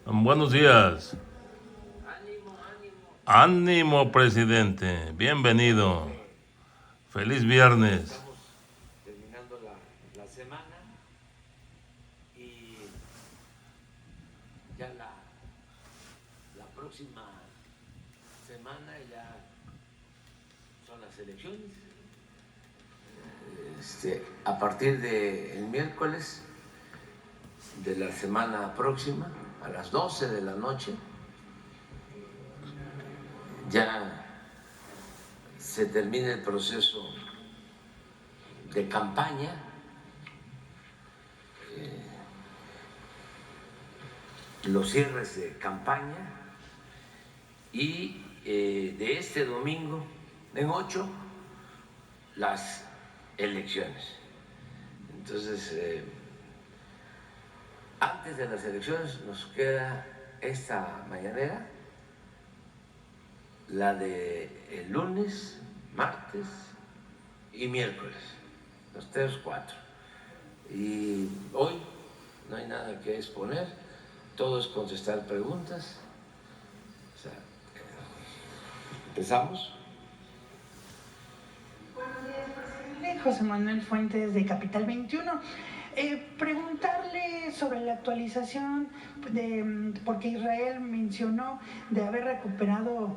Buenos días. Ánimo, presidente. Bienvenido. Feliz viernes. Estamos terminando la semana y ya la próxima semana ya son las elecciones. A partir del miércoles de la semana próxima, a las 12 de la noche, ya se termina el proceso de campaña. Los cierres de campaña y de este domingo en 8 las elecciones. Entonces, antes de las elecciones nos queda esta mañanera, la de el lunes, martes y miércoles, los 3, 4. Y hoy no hay nada que exponer, todo es contestar preguntas. O sea, ¿empezamos? Buenos días, presidente. José Manuel Fuentes, de Capital 21. Preguntarle sobre la actualización, porque Israel mencionó de haber recuperado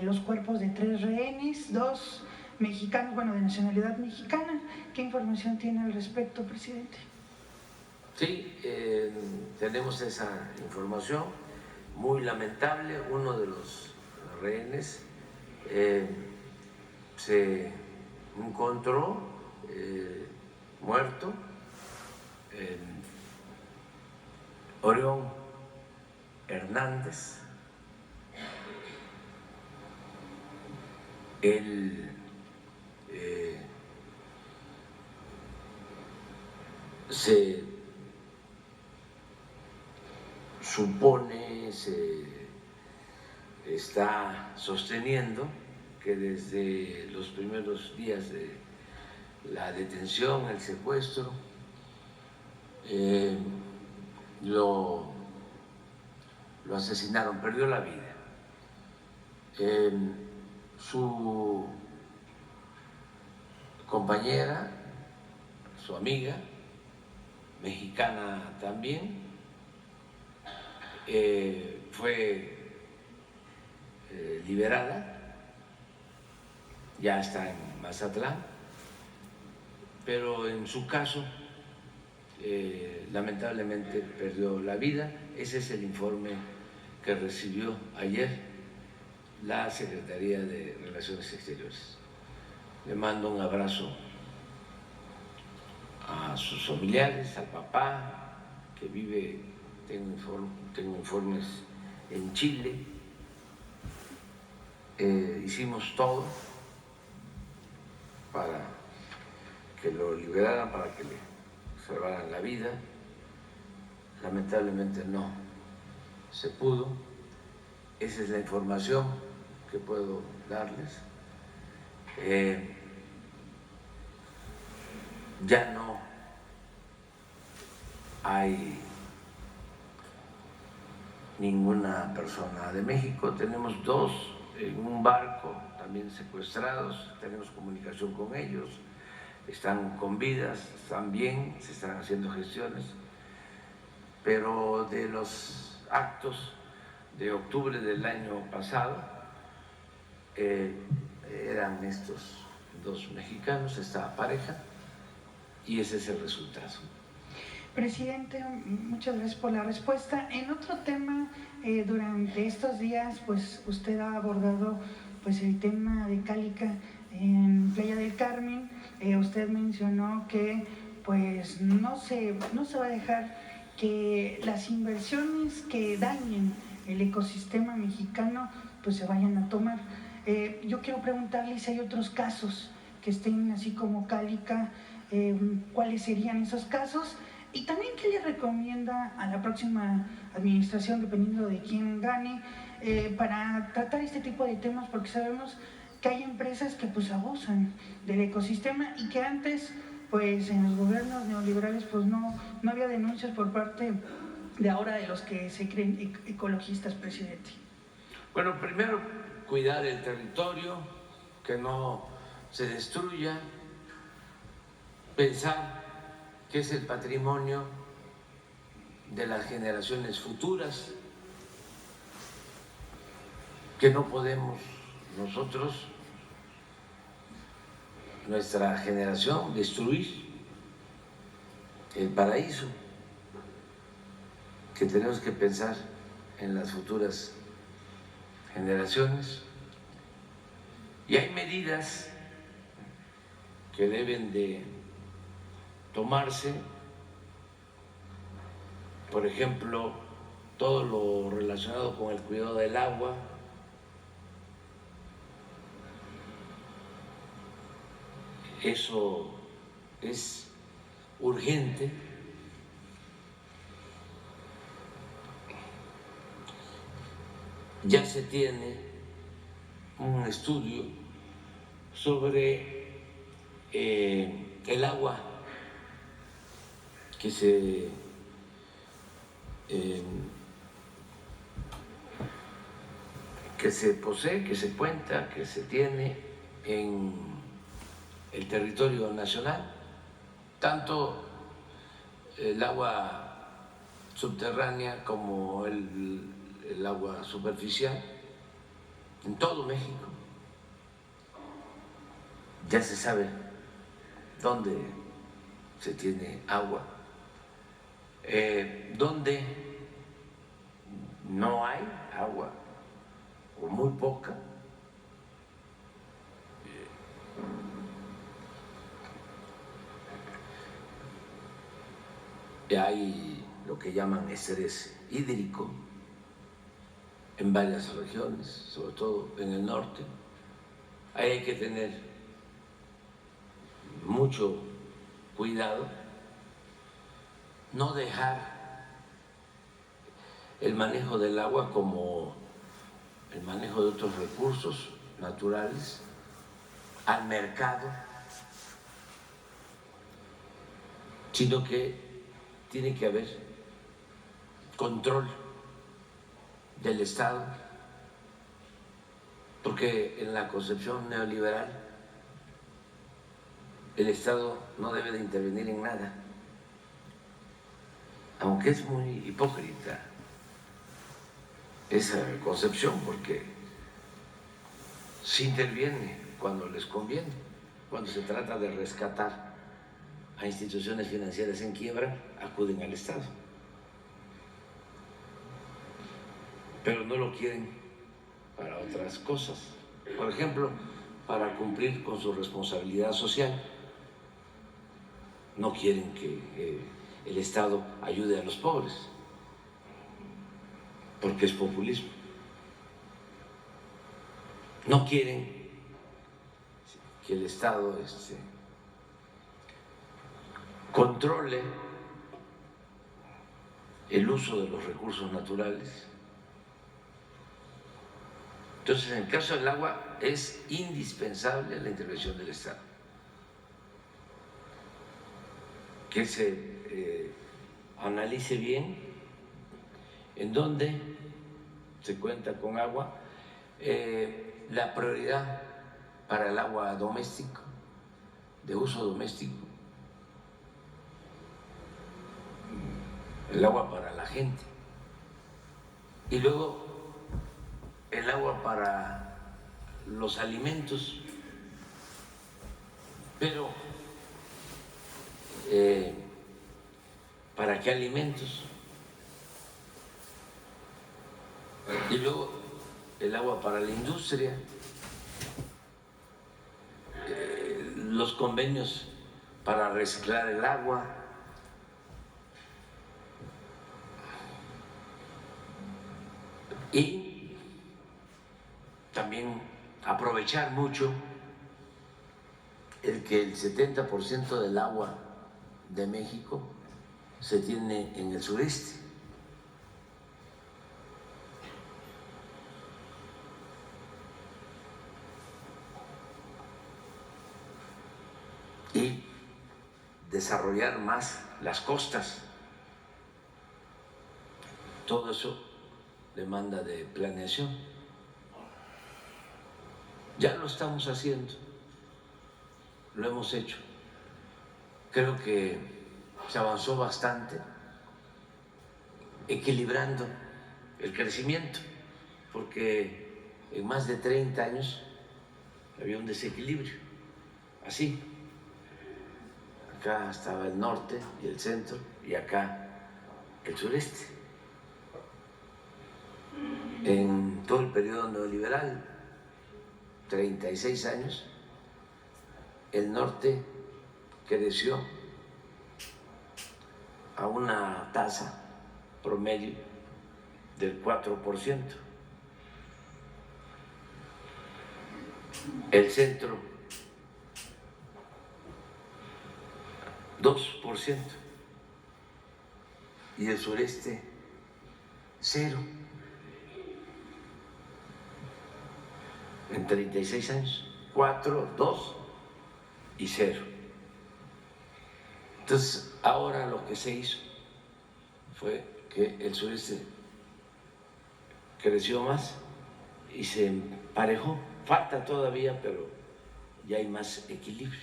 los cuerpos de 3 rehenes, 2 mexicanos, bueno, de nacionalidad mexicana. ¿Qué información tiene al respecto, presidente? Sí, tenemos esa información, muy lamentable. Uno de los rehenes se encontró muerto, Orión Hernández. Él se supone, se está sosteniendo que desde los primeros días de la detención, el secuestro, lo asesinaron, perdió la vida. Su compañera, su amiga, mexicana también, fue liberada, ya está en Mazatlán, pero en su caso lamentablemente perdió la vida. Ese es el informe que recibió ayer la Secretaría de Relaciones Exteriores. Le mando un abrazo a sus familiares, al papá que vive, tengo informes en Chile. Hicimos todo para que lo liberaran, para que le salvaran la vida. Lamentablemente no se pudo. Esa es la información que puedo darles. Ya no hay ninguna persona de México. Tenemos 2 en un barco también secuestrados, tenemos comunicación con ellos, están con vidas, están bien, se están haciendo gestiones, pero de los actos de octubre del año pasado eran estos 2 mexicanos, esta pareja, y ese es el resultado. Presidente, muchas gracias por la respuesta. En otro tema, durante estos días, pues usted ha abordado pues el tema de Cálica en Playa del Carmen. Usted mencionó que pues no se va a dejar que las inversiones que dañen el ecosistema mexicano pues se vayan a tomar. Yo quiero preguntarle si hay otros casos que estén así como Cálica, cuáles serían esos casos. Y también, ¿qué le recomienda a la próxima administración, dependiendo de quién gane, para tratar este tipo de temas? Porque sabemos que hay empresas que pues abusan del ecosistema y que antes, pues en los gobiernos neoliberales, pues no había denuncias por parte de ahora de los que se creen ecologistas, presidente? Bueno, primero cuidar el territorio, que no se destruya, pensar que es el patrimonio de las generaciones futuras, que no podemos nosotros, nuestra generación, destruir el paraíso, que tenemos que pensar en las futuras generaciones. Y hay medidas que deben de tomarse, por ejemplo, todo lo relacionado con el cuidado del agua, eso es urgente. Ya se tiene un estudio sobre el agua que se posee, que se cuenta, que se tiene en el territorio nacional, tanto el agua subterránea como el agua superficial, en todo México. Ya se sabe dónde se tiene agua, dónde no hay agua o muy poca. Hay lo que llaman estrés hídrico en varias regiones, sobre todo en el norte. Ahí hay que tener mucho cuidado, no dejar el manejo del agua como el manejo de otros recursos naturales al mercado, sino que tiene que haber control del Estado, porque en la concepción neoliberal el Estado no debe de intervenir en nada, aunque es muy hipócrita esa concepción, porque sí interviene cuando les conviene, cuando se trata de rescatar a instituciones financieras en quiebra, acuden al Estado, pero no lo quieren para otras cosas, por ejemplo, para cumplir con su responsabilidad social. No quieren que el Estado ayude a los pobres, porque es populismo. No quieren que el Estado controle el uso de los recursos naturales. Entonces, en el caso del agua, es indispensable la intervención del Estado, que se analice bien en dónde se cuenta con agua, la prioridad para el agua doméstico, de uso doméstico, el agua para la gente, y luego el agua para los alimentos, pero ¿para qué alimentos? Y luego el agua para la industria, los convenios para reciclar el agua, y también aprovechar mucho el que el 70% del agua de México se tiene en el sureste. Y desarrollar más las costas, Todo eso demanda de planeación. Ya lo estamos haciendo, lo hemos hecho. Creo que se avanzó bastante equilibrando el crecimiento, porque en más de 30 años había un desequilibrio, así. Acá estaba el norte y el centro, y acá el sureste. En todo el periodo neoliberal, 36 años, el norte creció a una tasa promedio del 4%. El centro, 2%. Y el sureste, 0%. En 36 años, 4, 2 y 0. Entonces, ahora lo que se hizo fue que el sureste creció más y se emparejó. Falta todavía, pero ya hay más equilibrio.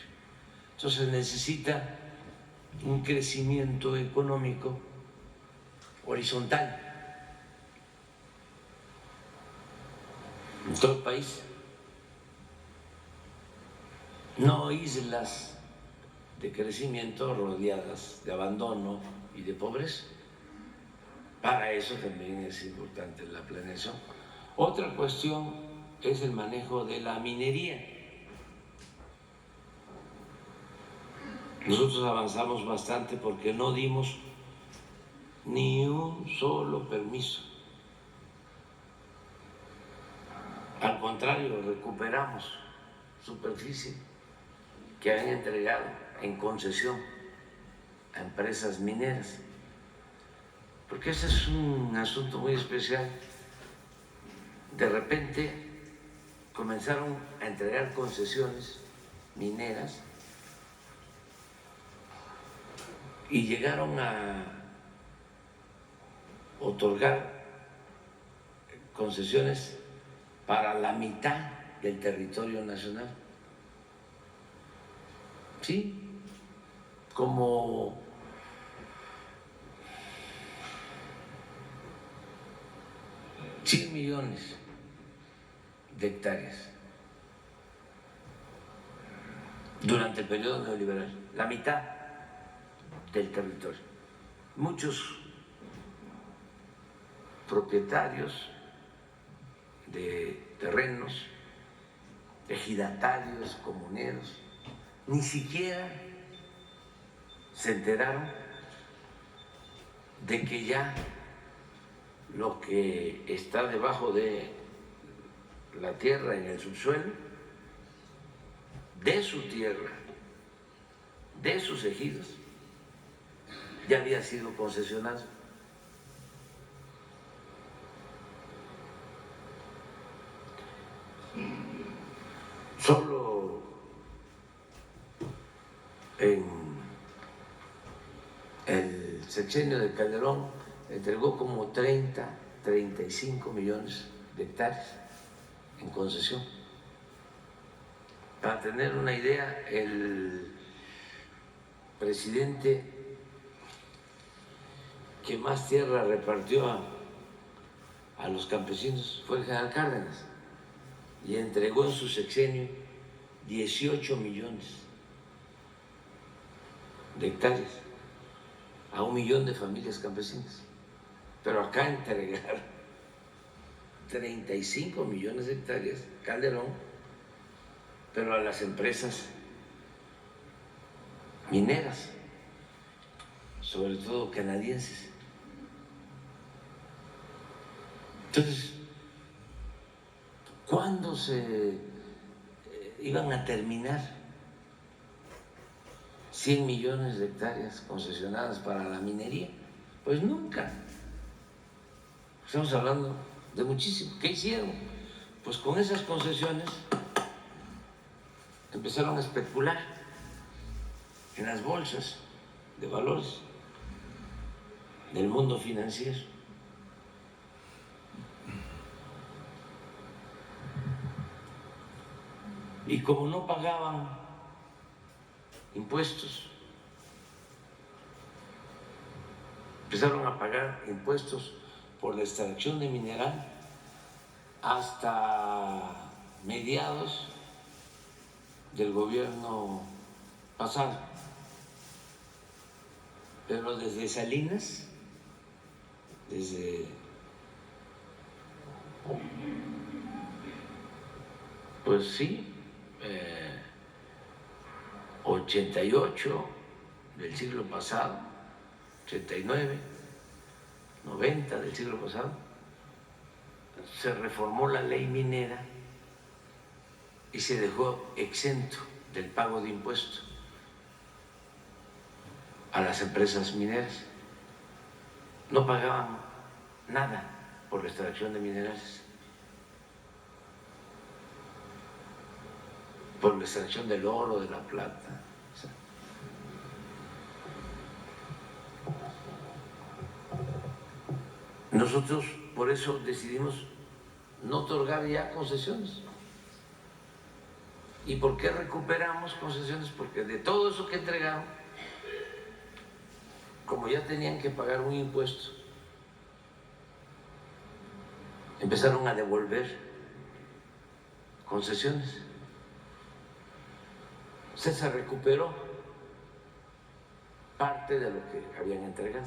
Entonces necesita un crecimiento económico horizontal en todo el país. No islas de crecimiento rodeadas de abandono y de pobreza. Para eso también es importante la planeación. Otra cuestión es el manejo de la minería. Nosotros avanzamos bastante porque no dimos ni un solo permiso. Al contrario, recuperamos superficie que han entregado en concesión a empresas mineras, porque ese es un asunto muy especial. De repente comenzaron a entregar concesiones mineras y llegaron a otorgar concesiones para la mitad del territorio nacional. Sí, como 100 millones de hectáreas durante el periodo neoliberal, la mitad del territorio. Muchos propietarios de terrenos, ejidatarios, comuneros, ni siquiera se enteraron de que ya lo que está debajo de la tierra, en el subsuelo, de su tierra, de sus ejidos, ya había sido concesionado. Solo en el sexenio de Calderón entregó como 35 millones de hectáreas en concesión. Para tener una idea, el presidente que más tierra repartió a los campesinos fue el general Cárdenas, y entregó en su sexenio 18 millones de hectáreas a 1 millón de familias campesinas. Pero acá entregar 35 millones de hectáreas, Calderón, pero a las empresas mineras, sobre todo canadienses. Entonces, ¿cuándo se iban a terminar 100 millones de hectáreas concesionadas para la minería? Pues nunca. Estamos hablando de muchísimo. ¿Qué hicieron? Pues con esas concesiones empezaron a especular en las bolsas de valores del mundo financiero. Y como no pagaban impuestos, empezaron a pagar impuestos por la extracción de mineral hasta mediados del gobierno pasado. Pero desde Salinas, desde pues sí, 88 del siglo pasado, 89, 90 del siglo pasado, se reformó la ley minera y se dejó exento del pago de impuestos a las empresas mineras. No pagaban nada por la extracción de minerales, por la extracción del oro, de la plata. Nosotros por eso decidimos no otorgar ya concesiones. ¿Y por qué recuperamos concesiones? Porque de todo eso que entregaron, como ya tenían que pagar un impuesto, empezaron a devolver concesiones. Se recuperó parte de lo que habían entregado.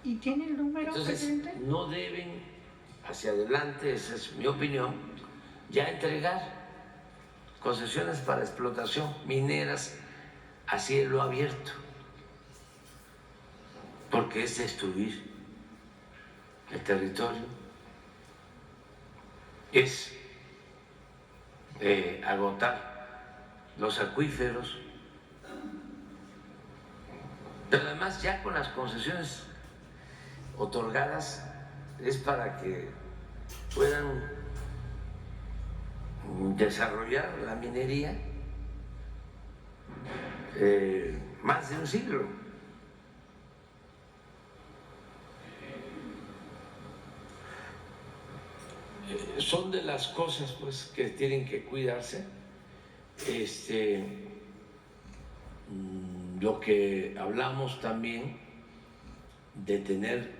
¿Y tiene el número, Entonces, presidente? no deben hacia adelante, esa es mi opinión, ya entregar concesiones para explotación mineras a cielo abierto, porque es destruir el territorio, es agotar los acuíferos, pero además ya con las concesiones otorgadas es para que puedan desarrollar la minería más de un siglo. Son de las cosas pues que tienen que cuidarse. Lo que hablamos también de tener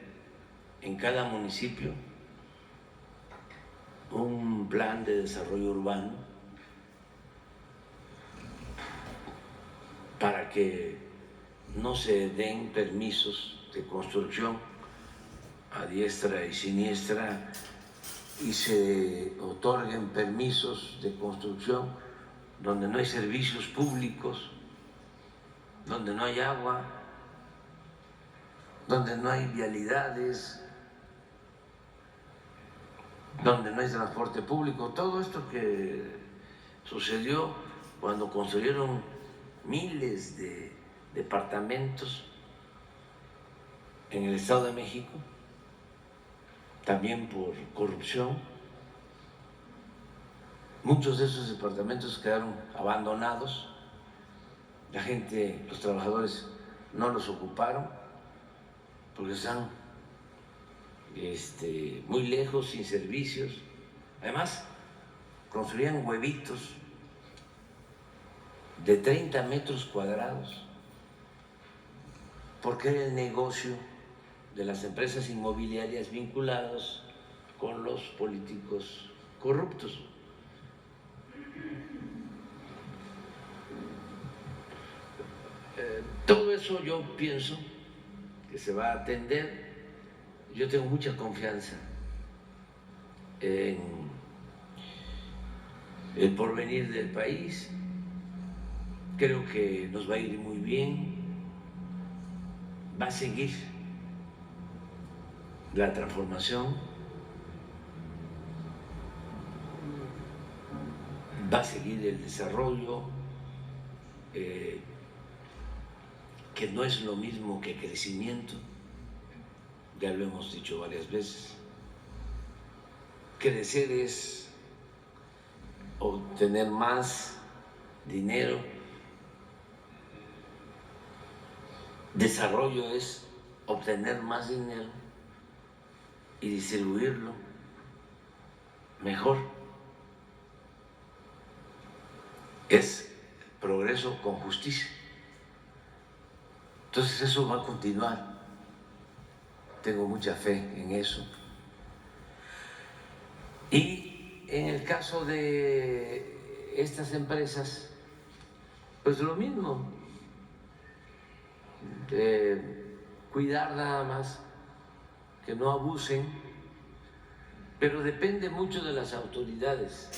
en cada municipio un plan de desarrollo urbano para que no se den permisos de construcción a diestra y siniestra y se otorguen permisos de construcción donde no hay servicios públicos, donde no hay agua, donde no hay vialidades, donde no hay transporte público. Todo esto que sucedió cuando construyeron miles de departamentos en el Estado de México, también por corrupción. Muchos de esos departamentos quedaron abandonados, la gente, los trabajadores no los ocuparon porque están muy lejos, sin servicios. Además, construían huevitos de 30 metros cuadrados porque era el negocio de las empresas inmobiliarias vinculadas con los políticos corruptos. Todo eso yo pienso que se va a atender. Yo tengo mucha confianza en el porvenir del país. Creo que nos va a ir muy bien. Va a seguir la transformación, va a seguir el desarrollo, que no es lo mismo que crecimiento, ya lo hemos dicho varias veces. Crecer es obtener más dinero, desarrollo es obtener más dinero y distribuirlo mejor. es progreso con justicia. Entonces eso va a continuar. Tengo mucha fe en eso. Y en el caso de estas empresas, pues lo mismo, cuidar nada más que no abusen, pero depende mucho de las autoridades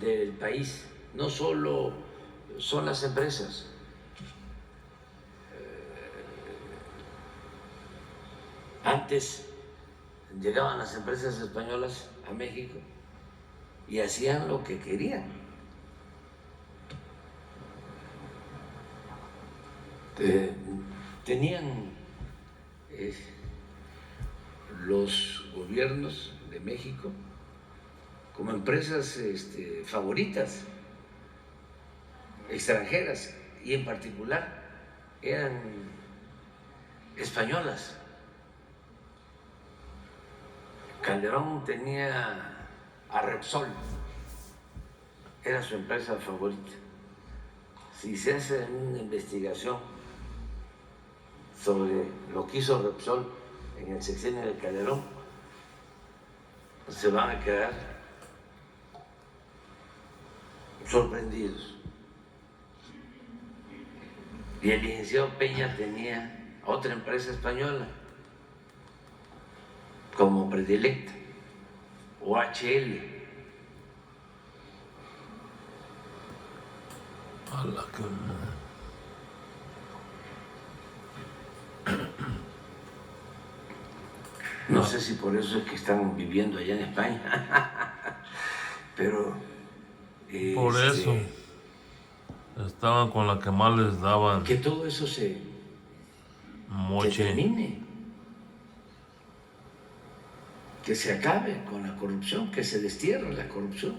del país, no solo son las empresas. Antes llegaban las empresas españolas a México y hacían lo que querían. Tenían los gobiernos de México como empresas favoritas, extranjeras, y en particular eran españolas. Calderón tenía a Repsol, era su empresa favorita. Si se hace una investigación sobre lo que hizo Repsol en el sexenio de Calderón, se van a quedar sorprendidos. Y el licenciado Peña tenía otra empresa española como Predilecta, OHL. ¡Hala, qué madre! No sé si por eso es que están viviendo allá en España, pero Por eso estaban con la que más les daban que todo eso se moche. termine, que se acabe con la corrupción, que se destierre la corrupción,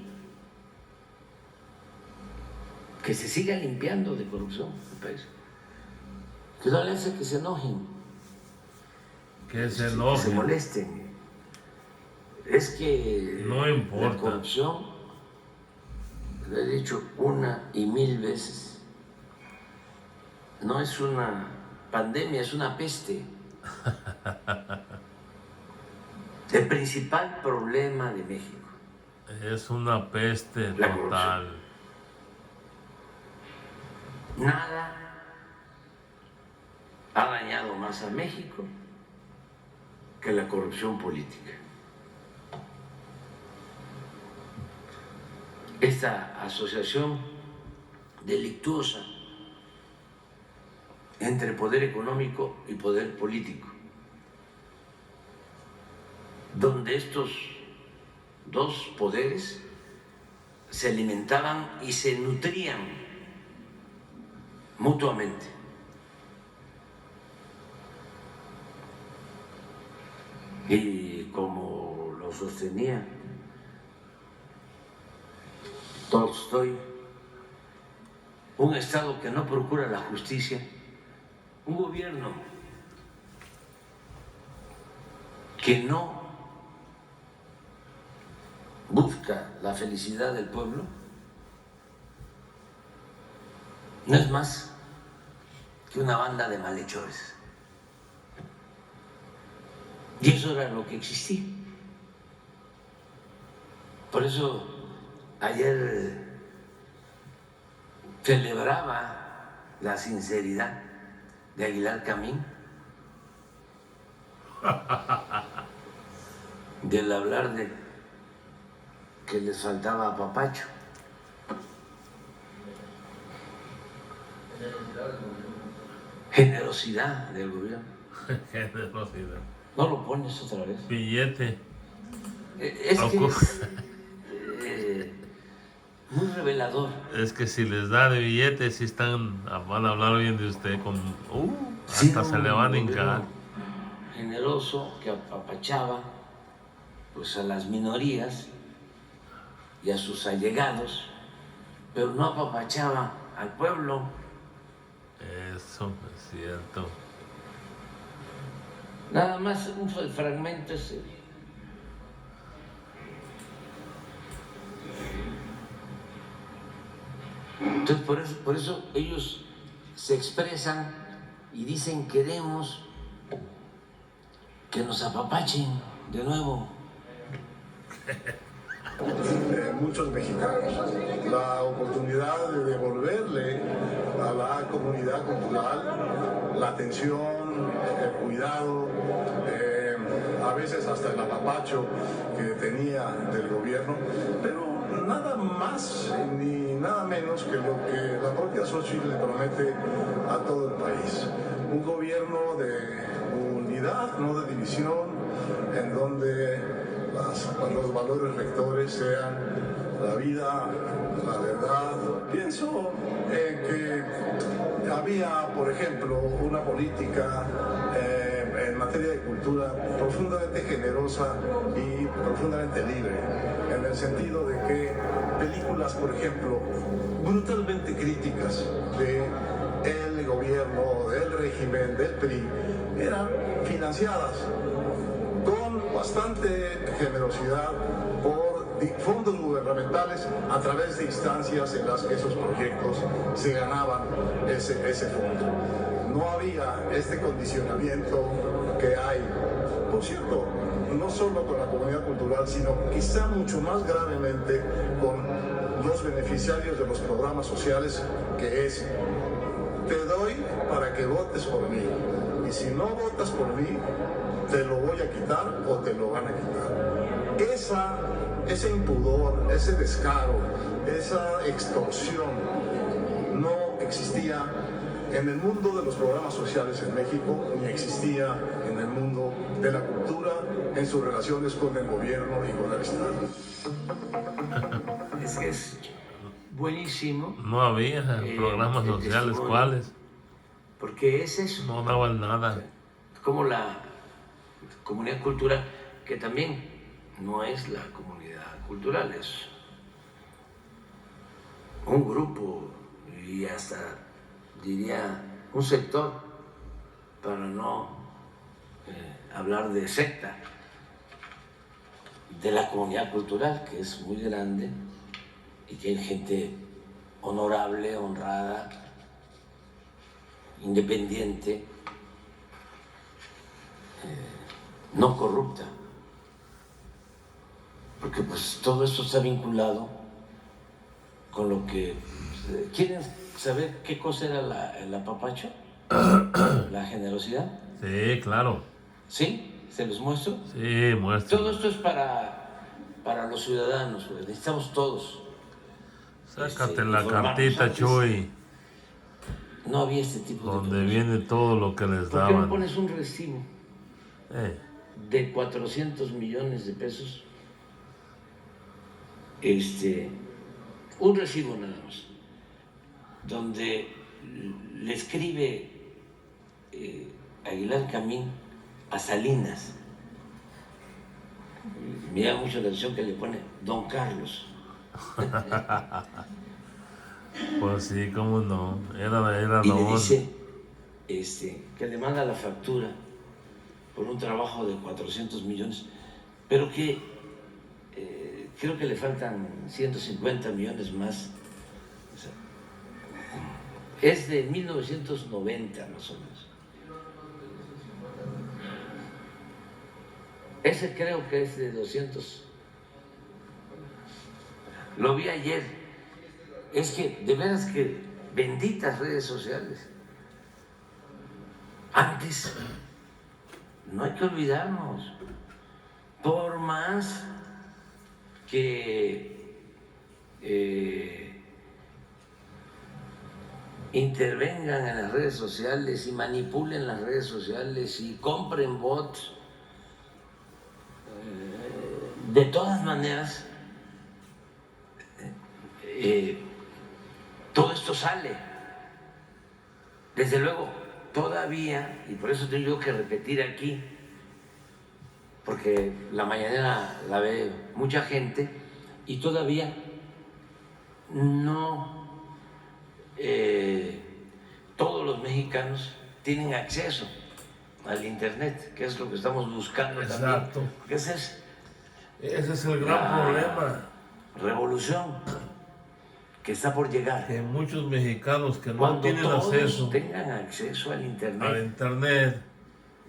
que se siga limpiando de corrupción el país. Que no le hace que se enojen, Que se que se enojen. molesten. Es que No importa. la corrupción, lo he dicho una y mil veces, no es una pandemia, es una peste. El principal problema de México. Es una peste La total. Nada ha dañado más a México que la corrupción política. Esta asociación delictuosa entre poder económico y poder político, donde estos dos poderes se alimentaban y se nutrían mutuamente. Y como lo sostenía Tolstoy, un Estado que no procura la justicia, un gobierno que no busca la felicidad del pueblo, no es más que una banda de malhechores. Y eso era lo que existía. Por eso ayer celebraba la sinceridad de Aguilar Camín del hablar de que les faltaba apapacho. Generosidad del gobierno. Generosidad. ¿No lo pones otra vez? Billete. Es que es muy revelador. Es que si les da de billetes, si están, van a hablar bien de usted con... Sí, hasta se le van a hincar. Generoso que apapachaba pues a las minorías y a sus allegados, pero no apapachaba al pueblo. Eso es cierto. Nada más un fragmento ese. Entonces, por eso ellos se expresan y dicen: queremos que nos apapachen de nuevo. Muchos mexicanos la oportunidad de devolverle a la comunidad cultural la atención, el cuidado, a veces hasta el apapacho que tenía del gobierno, pero nada más ni nada menos que lo que la propia Xochitl le promete a todo el país. Un gobierno de unidad, no de división, en donde los valores rectores sean la vida, la verdad. Pienso que había, por ejemplo, una política en materia de cultura profundamente generosa y profundamente libre, en el sentido de que películas, por ejemplo, brutalmente críticas del gobierno, del régimen, del PRI, eran financiadas con bastante generosidad por fondos gubernamentales a través de instancias en las que esos proyectos se ganaban ese fondo. No había este condicionamiento que hay, por cierto, no solo con la comunidad cultural, sino quizá mucho más gravemente con los beneficiarios de los programas sociales, que es: te doy para que votes por mí, y si no votas por mí, te lo voy a quitar o te lo van a quitar. Ese impudor, ese descaro, esa extorsión no existía en el mundo de los programas sociales en México, ni existía en el mundo de la cultura en sus relaciones con el gobierno y con el Estado. Es que es buenísimo. No había programas sociales, ¿cuáles? Porque es eso. No daban nada. Como la comunidad cultural, que también no es la comunidad cultural, es un grupo y hasta diría un sector, para no hablar de secta, de la comunidad cultural, que es muy grande y que hay gente honorable, honrada, independiente, no corrupta, porque pues todo esto está vinculado con lo que... ¿Quieren saber qué cosa era el apapacho? ¿La generosidad? Sí, claro. ¿Sí? ¿Se los muestro? Sí, muestra. Todo esto es para los ciudadanos, pues. Necesitamos todos. Sácate la informarnos. cartita, Antes Chuy, no había este tipo de donde cosas. viene todo lo que les ¿Por qué no daban. pones un recibo de 400 millones de pesos? Un recibo nada más, donde le escribe Aguilar Camín a Salinas. Me llama mucho la atención que le pone Don Carlos. Pues sí, cómo no. Era Y le don. dice que le manda la factura por un trabajo de 400 millones, pero que creo que le faltan 150 millones más. O sea, es de 1990 más o menos. Ese creo que es de 200. Lo vi ayer. Es que, de veras que, benditas redes sociales. Antes, no hay que olvidarnos, por más que intervengan en las redes sociales y manipulen las redes sociales y compren bots, de todas maneras, todo esto sale. Desde luego, todavía, y por eso tengo que repetir aquí, porque la mañanera la ve mucha gente y todavía no todos los mexicanos tienen acceso al internet, que es lo que estamos buscando. Exacto. También. Ese es el gran problema. Revolución que está por llegar. Que muchos mexicanos que no Cuando tienen todos acceso tengan acceso al internet. al internet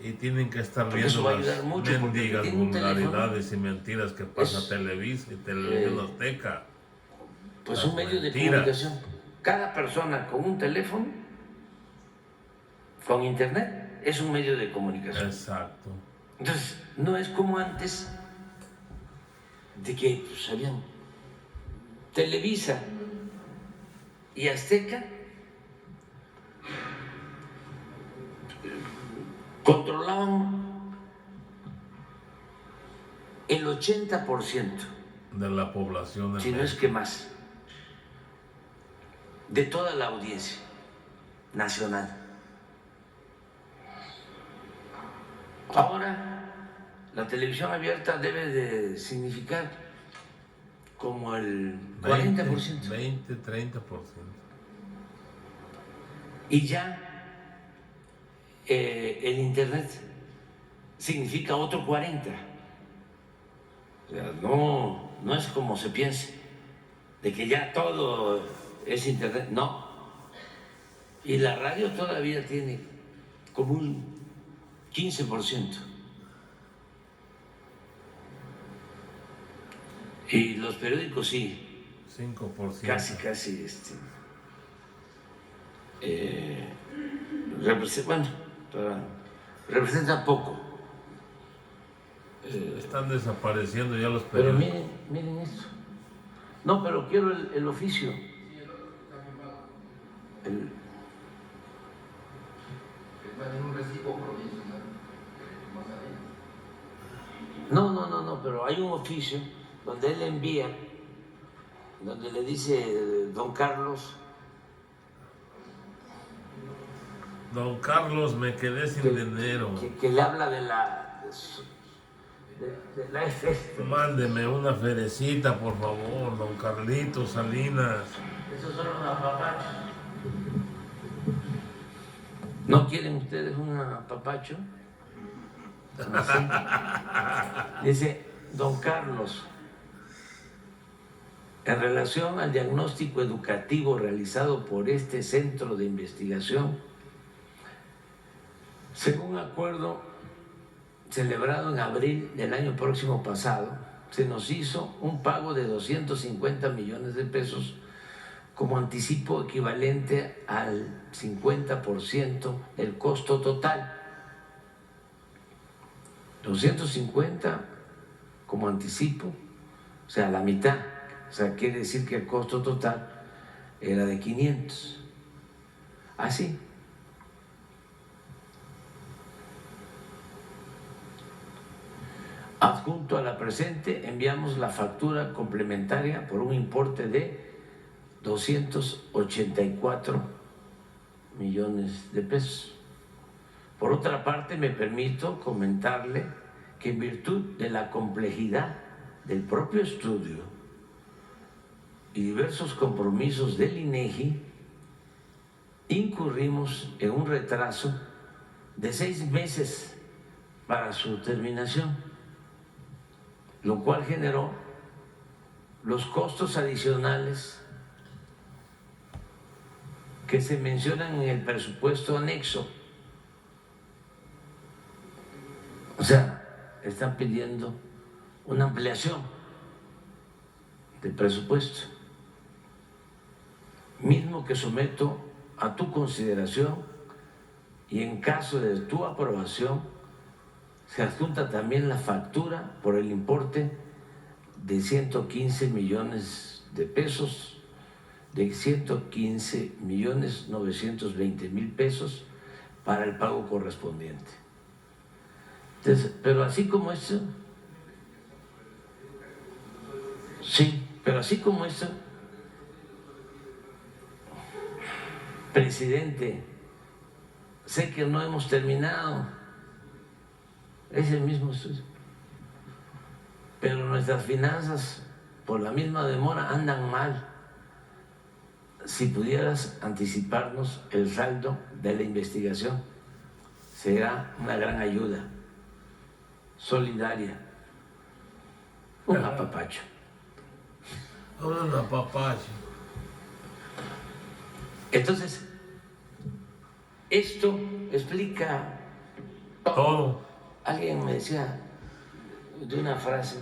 y tienen que estar Porque eso viendo va a las ayudar mucho, porque mendigas tiene un teléfono. vulgaridades y mentiras que pasa Es, Televisa y Televisión Azteca. Pues Las un medio de mentiras. comunicación. Cada persona con un teléfono, con internet, es un medio de comunicación. Exacto. Entonces, no es como antes de que pues, habían Televisa y Azteca controlaban el 80%, De la población de si no es que más, de toda la audiencia nacional. Ahora, la televisión abierta debe de significar como el 40%. 20-30%. Y ya el internet significa otro 40%. O sea, no es como se piense, de que ya todo es internet, no. Y la radio todavía tiene como un 15%. Y los periódicos sí, 5%. casi representa poco. Están desapareciendo ya los Pero periódicos. miren esto. No, pero quiero el oficio. Un recibo provisional. No, pero hay un oficio donde él envía, donde le dice don Carlos Don Carlos, me quedé sin dinero. que le habla de la FF. Mándeme una ferecita, por favor, don Carlito Salinas. Esos son los apapachos. ¿No quieren ustedes un apapacho? Así. Dice, don Carlos, en relación al diagnóstico educativo realizado por este centro de investigación, según acuerdo celebrado en abril del año próximo pasado, se nos hizo un pago de 250 millones de pesos como anticipo equivalente al 50% del costo total. 250 como anticipo, o sea, la mitad. O sea, quiere decir que el costo total era de 500. Así. Adjunto a la presente enviamos la factura complementaria por un importe de 284 millones de pesos. Por otra parte, me permito comentarle que en virtud de la complejidad del propio estudio y diversos compromisos del INEGI, incurrimos en un retraso de 6 meses para su terminación, lo cual generó los costos adicionales que se mencionan en el presupuesto anexo. O sea, están pidiendo una ampliación del presupuesto, mismo que someto a tu consideración, y en caso de tu aprobación se adjunta también la factura por el importe de 115 millones de pesos, de 115.920.000 pesos para el pago correspondiente. Entonces, pero así como eso, sí, pero así como eso, presidente, sé que no hemos terminado, es el mismo estudio, pero nuestras finanzas, por la misma demora, andan mal. Si pudieras anticiparnos el saldo de la investigación, será una gran ayuda, solidaria, un apapacho. Un apapacho. Entonces, esto explica todo. Todo. Alguien me decía de una frase